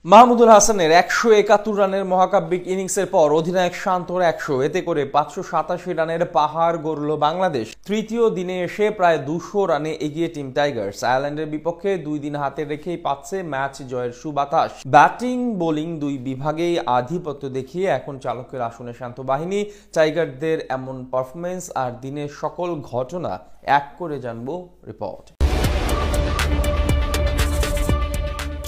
মাহমুদুল হাসানের ১৭১ রানের মহাকাব্যিক ইনিংসের পর অধিনায়ক শান্তর ১০০, এতে করে ৫৮৭ রানের পাহাড় গড়ল বাংলাদেশ। তৃতীয় দিনে এসে প্রায় ২০০ রানে এগিয়ে টিম টাইগার্স। আয়ারল্যান্ডের বিপক্ষে ২ দিন হাতে রেখেই পাচ্ছে ম্যাচ জয়ের সুবাতাস। ব্যাটিং বোলিং দুই বিভাগেই আধিপত্য দেখিয়ে এখন চালকের আসনে শান্ত বাহিনী। টাইগারদের এমন পারফরমেন্স আর দিনের সকল ঘটনা এক করে জানবো রিপোর্ট।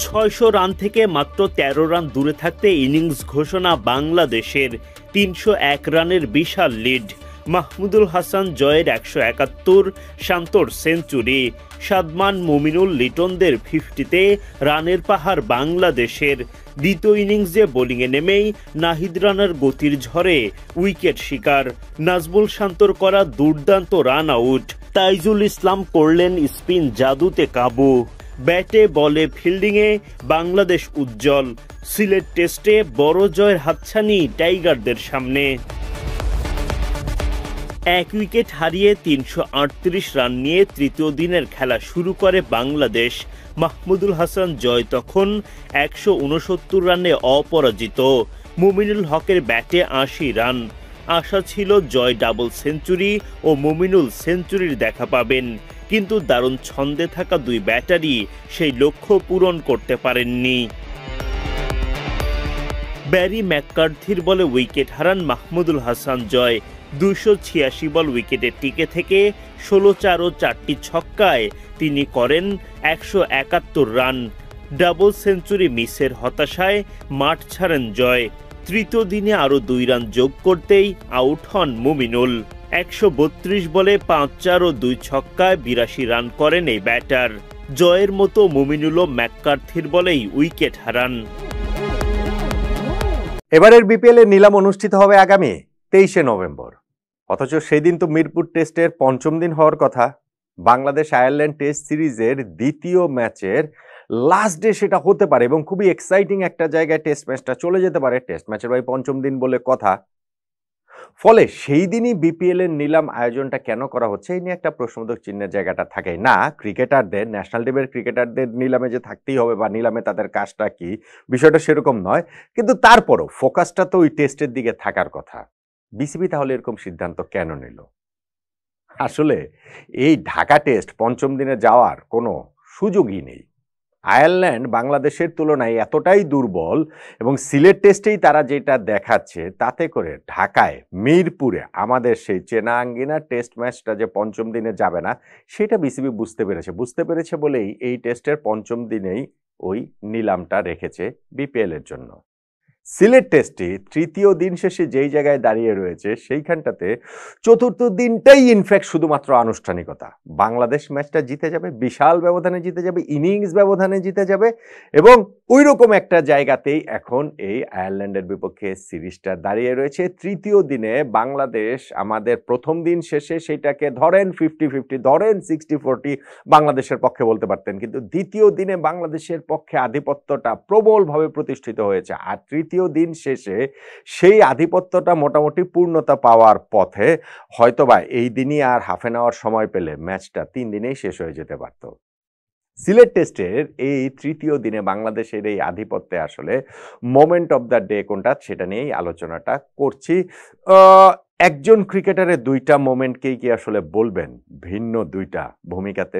৬০০ রান থেকে মাত্র ১৩ রান দূরে থাকতে ইনিংস ঘোষণা বাংলাদেশের। ৩০১ রানের বিশাল লিড। মাহমুদুল হাসান জয়ের ১৭১, শান্তর সেঞ্চুরি, সাদমান, মুমিনুল, লিটনদের 50-তে রানের পাহাড় বাংলাদেশের। দ্বিতীয় ইনিংসে বোলিংয়ে নেমেই নাহিদ রানার গতির ঝড়ে উইকেট শিকার। নাজমুল শান্তর করা দুর্দান্ত রান আউট। তাইজুল ইসলাম করলেন স্পিন জাদুতে কাবু। ব্যাটে বলে ফিল্ডিংয়ে বাংলাদেশ উজ্জ্বল। সিলেট টেস্টে বড় জয়ের হাতছানি টাইগারদের সামনে। ১ উইকেট হারিয়ে ৩৩৮ রান নিয়ে তৃতীয় দিনের খেলা শুরু করে বাংলাদেশ। মাহমুদুল হাসান জয় তখন ১৬৯ রানে অপরাজিত। মুমিনুল হকের ব্যাটে ৮০ রান। আশা ছিল জয় ডাবল সেঞ্চুরি ও মুমিনুল সেঞ্চুরির দেখা পাবেন, কিন্তু দারুণ ছন্দে থাকা দুই ব্যাটারি সেই লক্ষ্য পূরণ করতে পারেননি। ব্যারি ম্যাককার্থির বলে উইকেট হারান মাহমুদুল হাসান জয়। ২৮৬ বল উইকেটে টিকে থেকে ১৬-৪ ও ৪টি ছক্কায় তিনি করেন ১৭১ রান। ডাবল সেঞ্চুরি মিসের হতাশায় মাঠ ছাড়েন জয়। তৃতীয় দিনে আরও ২ রান যোগ করতেই আউট হন মুমিনুল। ১৩২ বলে ৫-৪ ও ২ ছক্কায় ৮২ রান করেন এই ব্যাটার। জয়ের মতো মুমিনুলও ম্যাককার্থির বলেই উইকেট হারান। এবারের বিপিএল এর নিলাম অনুষ্ঠিত হবে আগামী ২৩শে নভেম্বর। অথচ সেদিন তো মিরপুর টেস্টের পঞ্চম দিন হওয়ার কথা। বাংলাদেশ আয়ারল্যান্ড টেস্ট সিরিজের দ্বিতীয় ম্যাচের লাস্ট ডে সেটা হতে পারে এবং খুবই এক্সাইটিং একটা জায়গায় টেস্ট ম্যাচটা চলে যেতে পারে। টেস্ট ম্যাচের ভাই পঞ্চম দিন বলে কথা। ফলে সেই দিনই বিপিএল এর নিলাম আয়োজনটা কেন করা হচ্ছে এই নিয়ে একটা প্রশ্নবোধক চিহ্নের জায়গাটা থাকেই না। ক্রিকেটারদের, ন্যাশনাল টিমের ক্রিকেটারদের নিলামে যে থাকতেই হবে বা নিলামে তাদের কাজটা কি, বিষয়টা সেরকম নয়, কিন্তু তারপরও ফোকাসটা তো ওই টেস্টের দিকে থাকার কথা। বিসিবি তাহলে এরকম সিদ্ধান্ত কেন নিল? আসলে এই ঢাকা টেস্ট পঞ্চম দিনে যাওয়ার কোনো সুযোগই নেই। আয়ারল্যান্ড বাংলাদেশের তুলনায় এতটাই দুর্বল এবং সিলেট টেস্টেই তারা যেটা দেখাচ্ছে তাতে করে ঢাকায় মিরপুরে আমাদের সেই চেনা আঙ্গিনা টেস্ট ম্যাচটা যে পঞ্চম দিনে যাবে না সেটা বিসিবি বুঝতে পেরেছে বলেই এই টেস্টের পঞ্চম দিনেই ওই নিলামটা রেখেছে বিপিএল এর জন্য। সিলেট টেস্টে তৃতীয় দিন শেষে যেই জায়গায় দাঁড়িয়ে রয়েছে সেইখানটাতে চতুর্থ দিনটাই ইনফ্যাক্ট শুধুমাত্র আনুষ্ঠানিকতা। বাংলাদেশ ম্যাচটা জিতে যাবে, বিশাল ব্যবধানে জিতে যাবে, ইনিংস ব্যবধানে জিতে যাবে এবং ওই রকম একটা জায়গাতেই এখন এই আয়ারল্যান্ডের বিপক্ষে সিরিজটা দাঁড়িয়ে রয়েছে। তৃতীয় দিনে বাংলাদেশ আমাদের প্রথম দিন শেষে সেইটাকে ধরেন 50-50, ধরেন 60-40 বাংলাদেশের পক্ষে বলতে পারতেন, কিন্তু দ্বিতীয় দিনে বাংলাদেশের পক্ষে আধিপত্যটা প্রবলভাবে প্রতিষ্ঠিত হয়েছে। আর তৃতীয় দিন শেষে সেই আধিপত্যটা মোটামুটি পূর্ণতা পাওয়ার পথে। হয়তোবা এই দিনই আর হাফ এন আওয়ার সময় পেলে ম্যাচটা 3 দিনেই শেষ হয়ে যেতে পারত। সিলেট টেস্টের এই তৃতীয় দিনে বাংলাদেশের এই আধিপত্যে আসলে মোমেন্ট অফ দ্য ডে কোনটা সেটা নিয়েই আলোচনাটা করছি। একজন ক্রিকেটারের দুইটা মোমেন্টকেই কি আসলে বলবেন ভিন্ন দুইটা ভূমিকাতে?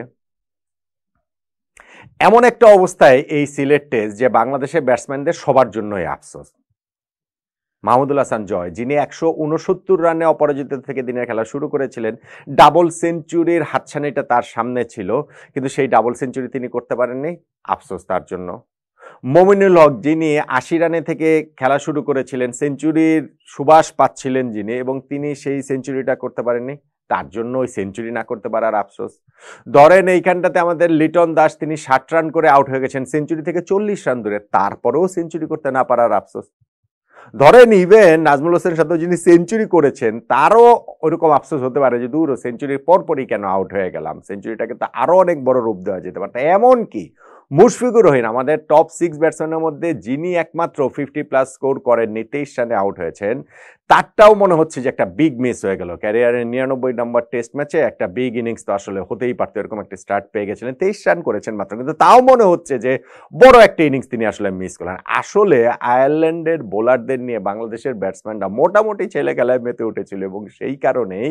এমন একটা অবস্থায় এই সিলেট টেস্ট যে বাংলাদেশের ব্যাটসম্যানদের সবার জন্যই আফসোস। মাহমুদুল হাসান জয়, যিনি ১৬৯ রানে অপরাজিত থেকে দিনের খেলা শুরু করেছিলেন, ডাবল সেঞ্চুরির হাতছানিটা তার সামনে ছিল, কিন্তু সেই ডাবল সেঞ্চুরি তিনি করতে পারেননি, আফসোস তার জন্য। মুমিনুল হক, যিনি ৮০ রানে থেকে খেলা শুরু করেছিলেন, সেঞ্চুরির সুবাস পাচ্ছিলেন যিনি, এবং তিনি সেই সেঞ্চুরিটা করতে পারেননি, তার জন্য ওই সেঞ্চুরি না করতে পারার আফসোস। ধরেন এইখানটাতে আমাদের লিটন দাস, তিনি ৬০ রান করে আউট হয়ে গেছেন, সেঞ্চুরি থেকে ৪০ রান দূরে, তারপরেও সেঞ্চুরি করতে না পারার আফসোস। ধরেন ইভেন নাজমুল হোসেনের সাথে যিনি সেঞ্চুরি করেছেন তারও ওরকম আফসোস হতে পারে যে দূর সেঞ্চুরির পরপরই কেন আউট হয়ে গেলাম, সেঞ্চুরিটাকে তো আরো অনেক বড় রূপ দেওয়া যেতে পারত। এমনকি মুশফিকুর রহিম আমাদের টপ 6 ব্যাটসম্যানের মধ্যে যিনি একমাত্র 50+ স্কোর করেননি, 23 রানে আউট হয়েছেন, তারটাও মনে হচ্ছে যে একটা বিগ মিস হয়ে গেল। ক্যারিয়ারের 99 নম্বর টেস্ট ম্যাচে একটা বিগ ইনিংস তো আসলে হতেই পারতো, এরকম একটা স্টার্ট পেয়ে গেছিলেন, 23 রান করেছেন মাত্র, কিন্তু তাও মনে হচ্ছে যে বড় একটা ইনিংস তিনি আসলে মিস করলেন। আসলে আয়ারল্যান্ডের বোলারদের নিয়ে বাংলাদেশের ব্যাটসম্যানরা মোটামুটি ছেলে খেলায় মেতে উঠেছিল এবং সেই কারণেই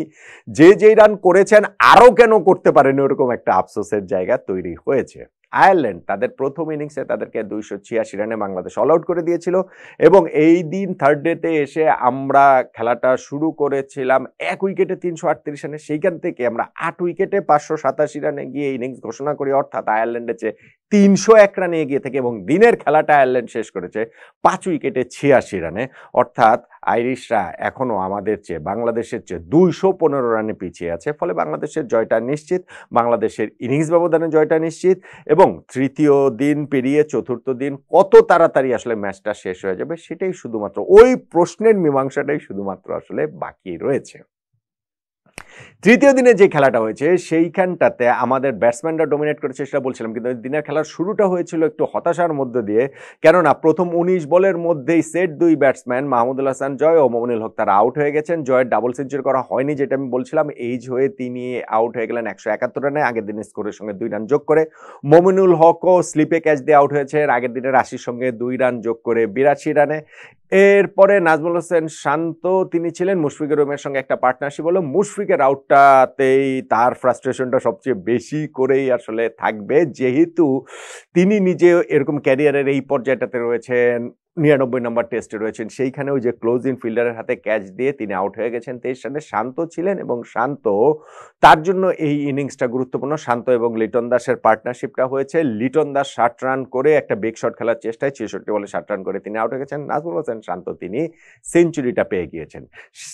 যেই রান করেছেন আরও কেন করতে পারেন ওরকম একটা আফসোসের জায়গা তৈরি হয়েছে। আয়ারল্যান্ড তাদের প্রথম ইনিংসে তাদেরকে 286 রানে বাংলাদেশ অল আউট করে দিয়েছিল এবং এই দিন থার্ড ডেতে এসে আমরা খেলাটা শুরু করেছিলাম 1 উইকেটে 338 রানে, সেইখান থেকে আমরা 8 উইকেটে 587 রানে গিয়ে ইনিংস ঘোষণা করি, অর্থাৎ আয়ারল্যান্ডের চেয়ে 301 রানে এগিয়ে থেকে, এবং দিনের খেলাটা আয়ারল্যান্ড শেষ করেছে 5 উইকেটে 86 রানে, অর্থাৎ আইরিশরা এখনো আমাদের চেয়ে, বাংলাদেশের চেয়ে 215 রানে পিছিয়ে আছে। ফলে বাংলাদেশের জয়টা নিশ্চিত, বাংলাদেশের ইনিংস ব্যবধানে জয়টা নিশ্চিত, এবং তৃতীয় দিন পেরিয়ে চতুর্থ দিন কত তাড়াতাড়ি আসলে ম্যাচটা শেষ হয়ে যাবে সেটাই শুধুমাত্র, ওই প্রশ্নের মীমাংসাটাই শুধুমাত্র আসলে বাকি রয়েছে। তৃতীয় দিনে যে খেলাটা হয়েছে সেইখানটাতে আমাদের ব্যাটসম্যানরা ডমিনেট করেছে সেটা বলছিলাম, কিন্তু দিনের খেলার শুরুটা হয়েছিল একটু হতাশার মধ্য দিয়ে, কেননা প্রথম 19 বলের মধ্যেই সেট 2 ব্যাটসম্যান মাহমুদুল হাসান জয় ও মমিনুল হক তারা আউট হয়ে গেছেন। জয়ের ডাবল সেঞ্চুরি করা হয়নি, যেটা আমি বলছিলাম, এইজ হয়ে তিনি আউট হয়ে গেলেন 171 রানে, আগের দিনের স্কোরের সঙ্গে 2 রান যোগ করে। মমিনুল হকও স্লিপে ক্যাচ দিয়ে আউট হয়েছে, আগের দিনের 80 সঙ্গে 2 রান যোগ করে 82 রানে। এরপরে নাজমুল হোসেন শান্ত তিনি ছিলেন, মুশফিকুর রহিমের সঙ্গে একটা পার্টনারশিপ হলো। মুশফিকের আউটটাতেই তার ফ্রাস্ট্রেশনটা সবচেয়ে বেশি করেই আসলে থাকবে, যেহেতু তিনি নিজে এরকম ক্যারিয়ারের এই পর্যায়টাতে রয়েছেন, 99 নম্বর টেস্টে রয়েছেন, সেইখানেও যে ক্লোজ ইন ফিল্ডারের হাতে ক্যাচ দিয়ে তিনি আউট হয়ে গেছেন। 23 রানে শান্ত ছিলেন এবং শান্ত, তার জন্য এই ইনিংসটা গুরুত্বপূর্ণ। শান্ত এবং লিটন দাসের পার্টনারশিপটা হয়েছে, লিটন দাস 60 রান করে একটা বিগ শট খেলার চেষ্টায় 66 বলে 60 রান করে তিনি আউট হয়ে গেছেন। নাজমুল হোসেন শান্ত তিনি সেঞ্চুরিটা পেয়ে গিয়েছেন।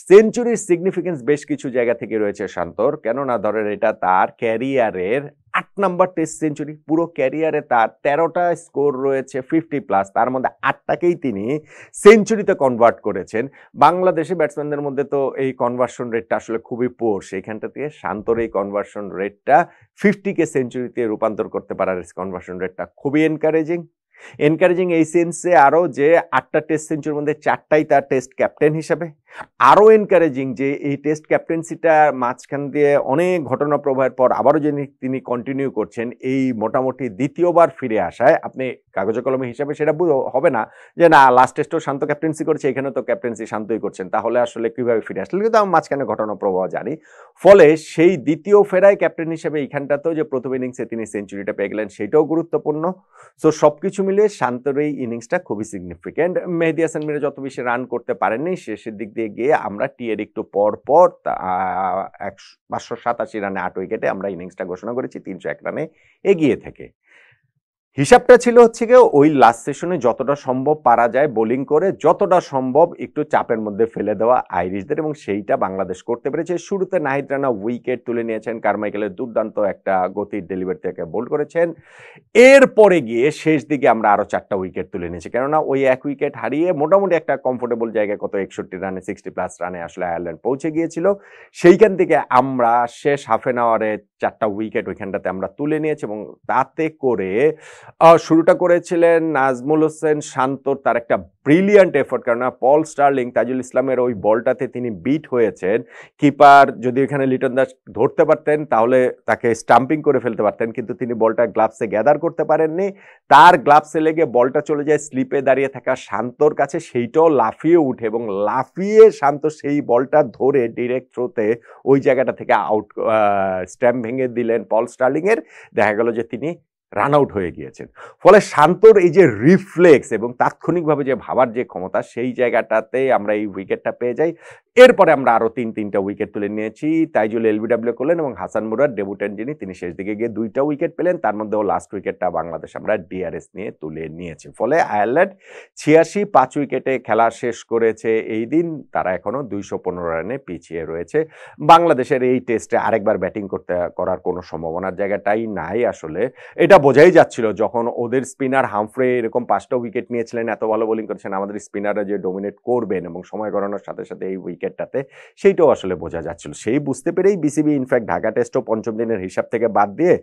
সেঞ্চুরির সিগনিফিকেন্স বেশ কিছু জায়গা থেকে রয়েছে শান্তর, কেননা ধরেন এটা তার ক্যারিয়ারের 8 নম্বর টেস্ট সেঞ্চুরি, পুরো ক্যারিয়ারে তার 13টা স্কোর রয়েছে 50+, তার মধ্যে 8টাকেই তিনি সেঞ্চুরিতে কনভার্ট করেছেন। বাংলাদেশি ব্যাটসম্যানদের মধ্যে তো এই কনভার্সন রেটটা আসলে খুবই পোর, সেইখানটা থেকে শান্তর এই কনভার্সন রেটটা 50কে সেঞ্চুরিতে রূপান্তর করতে পারার কনভার্সন রেটটা খুবই এনকারেজিং এই সেন্সে আরও যে 8টা টেস্ট সেঞ্চুরির মধ্যে 4টাই তার টেস্ট ক্যাপ্টেন হিসাবে। আরও এনকারেজিং যে এই টেস্ট ক্যাপ্টেন্সিটা মাঝখান দিয়ে অনেক ঘটনা প্রবাহের পর আবারও যে তিনি কন্টিনিউ করছেন, এই মোটামুটি দ্বিতীয়বার ফিরে আসায় আপনি কাগজে কলমে হিসাবে সেটা হবে না যে না লাস্ট টেস্টেও শান্ত ক্যাপ্টেন্সি করছে, এখানেও তো ক্যাপ্টেন্সি শান্তই করছেন, তাহলে আসলে কিভাবে ফিরে আসলে, কিন্তু আমি মাঝখানে ঘটনা প্রবাহ জানি। ফলে সেই দ্বিতীয় ফেরায় ক্যাপ্টেন হিসেবে এইখানটাতেও যে প্রথম ইনিংসে তিনি সেঞ্চুরিটা পেয়ে গেলেন সেটাও গুরুত্বপূর্ণ। সো সবকিছু মিলিয়ে শান্তর এই ইনিংসটা খুবই সিগনিফিকেন্ট। মেহেদী হাসান মিরা যত বেশি রান করতে পারেননি, শেষের দিক দিয়ে গিয়ে আমরা টিয়ের একটু পর 587 রানে 8 উইকেটে আমরা ইনিংসটা ঘোষণা করেছি 301 রানে এগিয়ে থেকে। হিসাবটা ছিল হচ্ছে গিয়ে ওই লাস্ট সেশনে যতটা সম্ভব পারা যায় বোলিং করে, যতটা সম্ভব একটু চাপের মধ্যে ফেলে দেওয়া আইরিশদের, এবং সেইটা বাংলাদেশ করতে পেরেছে। শুরুতে নাহিদ রানা উইকেট তুলে নিয়েছেন, কারমাইকেলের দুর্দান্ত একটা গতির ডেলিভারি থেকে বোল্ড করেছেন। এরপরে গিয়ে শেষ দিকে আমরা আরো 4টা উইকেট তুলে নিয়েছি, কেননা ওই 1 উইকেট হারিয়ে মোটামুটি একটা কমফোর্টেবল জায়গায় কত 61 রানে 60+ রানে আসলে আয়ারল্যান্ড পৌঁছে গিয়েছিল। সেইখান থেকে আমরা শেষ হাফ এন আওয়ারে 4টা উইকেট ওইখানটাতে আমরা তুলে নিয়েছি, এবং তাতে করে শুরুটা করেছিলেন নাজমুল হোসেন শান্তর, তার একটা ব্রিলিয়ান্ট এফোর্ট, কারণ পল স্টার্লিং তাজুল ইসলামের ওই বলটাতে তিনি বিট হয়েছেন। কিপার যদি এখানে লিটন দাস ধরতে পারতেন তাহলে তাকে স্টাম্পিং করে ফেলতে পারতেন, কিন্তু তিনি বলটা গ্লাভসে গ্যাদার করতে পারেননি, তার গ্লাভসে লেগে বলটা চলে যায় স্লিপে দাঁড়িয়ে থাকা শান্তর কাছে, সেইটাও লাফিয়ে উঠে এবং লাফিয়ে শান্ত সেই বলটা ধরে ডিরেক্ট থ্রোতে ওই জায়গাটা থেকে আউট স্ট্যাম্প ভেঙে দিলেন পল স্টার্লিংয়ের। দেখা গেল যে তিনি রান আউট হয়ে গিয়েছেন। ফলে শান্তর এই যে রিফ্লেক্স এবং তাৎক্ষণিকভাবে যে ভাবার যে ক্ষমতা, সেই জায়গাটাতে আমরা এই উইকেটটা পেয়ে যাই। এরপরে আমরা আরো 3টা উইকেট তুলে নিয়েছি। তাইজুল এলবিডব্লিউ করলেন এবং হাসান মুরাদ ডেবুটেন্ট যিনি, তিনি শেষ দিকে গিয়ে 2টা উইকেট পেলেন, তার মধ্যেও লাস্ট উইকেটটা বাংলাদেশ আমরা ডিআরএস নিয়ে তুলে নিয়েছি। ফলে আয়ারল্যান্ড 86 5 উইকেটে খেলা শেষ করেছে এই দিন, তারা এখনো 215 রানে পিছিয়ে রয়েছে। বাংলাদেশের এই টেস্টে আরেকবার ব্যাটিং করার কোনো সম্ভাবনার জায়গাটাই নাই। আসলে এটা বোঝাই যাচ্ছিল যখন ওদের স্পিনার হামফ্রে এরকম 5টা উইকেট নিয়েছিলেন, এত ভালো বোলিং করেছেন, আমাদের স্পিনাররা যে ডমিনেট করবেন এবং সময় গড়ানোর সাথে সাথে এই উইকেট উইকেটটাতে, সেইটাও আসলে বোঝা যাচ্ছিল। সেই বুঝতে পেরেই বিসিবি ইনফ্যাক্ট ঢাকা টেস্টও পঞ্চম দিনের হিসাব থেকে বাদ দিয়ে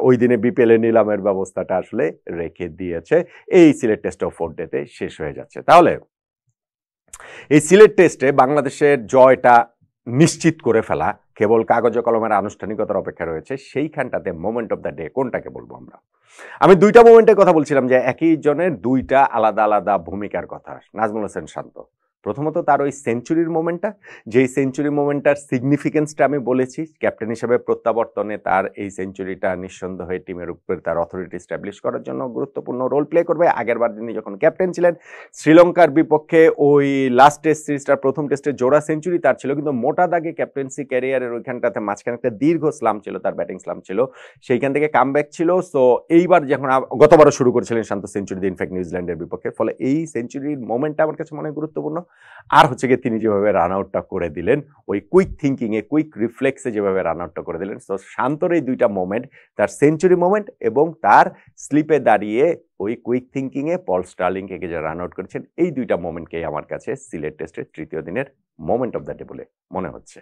ওই দিনে বিপিএল এ নিলামের ব্যবস্থাটা আসলে রেখে দিয়েছে। এই সিলেট টেস্টও 4 ডেতে শেষ হয়ে যাচ্ছে। তাহলে এই সিলেট টেস্টে বাংলাদেশের জয়টা নিশ্চিত করে ফেলা কেবল কাগজে কলমের আনুষ্ঠানিকতার অপেক্ষা রয়েছে। সেইখানটাতে মোমেন্ট অফ দ্য ডে কোনটাকে বলবো আমরা? আমি দুইটা মোমেন্টের কথা বলছিলাম যে একই জনের দুইটা আলাদা আলাদা ভূমিকার কথা। নাজমুল হোসেন শান্ত, প্রথমত তার ওই সেঞ্চুরির মোমেন্টটা, যেই সেঞ্চুরি মোমেন্টটার সিগনিফিকেন্সটা আমি বলেছি, ক্যাপ্টেন হিসেবে প্রত্যাবর্তনে তার এই সেঞ্চুরিটা নিঃসন্দেহে টিমের উপরে তার অথরিটি স্ট্যাবলিশ করার জন্য গুরুত্বপূর্ণ রোল প্লে করবে। আগেরবার তিনি যখন ক্যাপ্টেন ছিলেন শ্রীলঙ্কার বিপক্ষে ওই লাস্ট টেস্ট সিরিজটার প্রথম টেস্টে জোড়া সেঞ্চুরি তার ছিল, কিন্তু মোটা দাগে ক্যাপ্টেন্সি ক্যারিয়ারের ওইখানটাতে মাঝখানে একটা দীর্ঘ স্লাম ছিল, তার ব্যাটিং স্লাম ছিল, সেইখান থেকে কামব্যাক ছিল। সো এইবার যখন গতবারও শুরু করেছিলেন শান্ত সেঞ্চুরি দিয়ে ইনফ্যাক্ট নিউজিল্যান্ডের বিপক্ষে, ফলে এই সেঞ্চুরির মোমেন্টটা আমার কাছে মনে হয় গুরুত্বপূর্ণ। আর হচ্ছে গিয়ে তিনি যেভাবে রান আউটটা করে দিলেন, ওই কুইক থিঙ্কিংয়ে কুইক রিফ্লেক্সে যেভাবে রান আউটটা করে দিলেন, সো শান্তর এই দুইটা মোমেন্ট, তার সেঞ্চুরি মোমেন্ট এবং তার স্লিপে দাঁড়িয়ে ওই কুইক থিঙ্কিংয়ে পল স্টার্লিংকে যে রান আউট করেছেন, এই দুইটা মোমেন্টকেই আমার কাছে সিলেট টেস্টের তৃতীয় দিনের মোমেন্ট অফ দ্য ডে বলে মনে হচ্ছে।